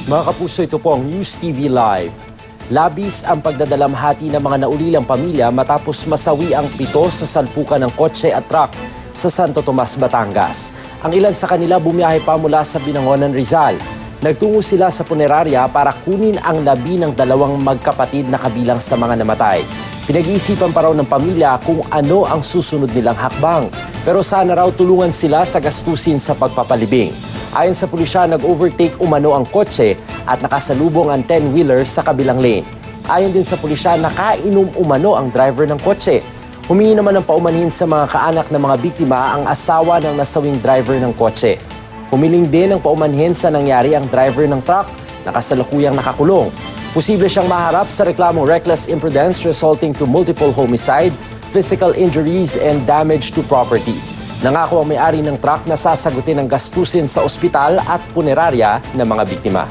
Mga kapuso, ito po ang News TV Live. Labis ang pagdadalamhati ng mga naulilang pamilya matapos masawi ang 7 sa salpukan ng kotse at truck sa Santo Tomas, Batangas. Ang ilan sa kanila bumiyahe pa mula sa Binangonan, Rizal. Nagtungo sila sa punerarya para kunin ang labi ng 2 magkapatid na kabilang sa mga namatay. Pinag-iisipan pa raw ng pamilya kung ano ang susunod nilang hakbang. Pero sana raw tulungan sila sa gastusin sa pagpapalibing. Ayon sa pulisya, nag-overtake umano ang kotse at nakasalubong ang 10-wheeler sa kabilang lane. Ayon din sa pulisya, nakainom umano ang driver ng kotse. Humingi naman ng paumanhin sa mga kaanak ng mga biktima ang asawa ng nasawing driver ng kotse. Humiling din ng paumanhin sa nangyari ang driver ng truck na kasalukuyang nakakulong. Posible siyang maharap sa reklamong reckless imprudence resulting to multiple homicide, physical injuries, and damage to property. Nangako ang may-ari ng truck na sasagutin ang gastusin sa ospital at punerarya ng mga biktima.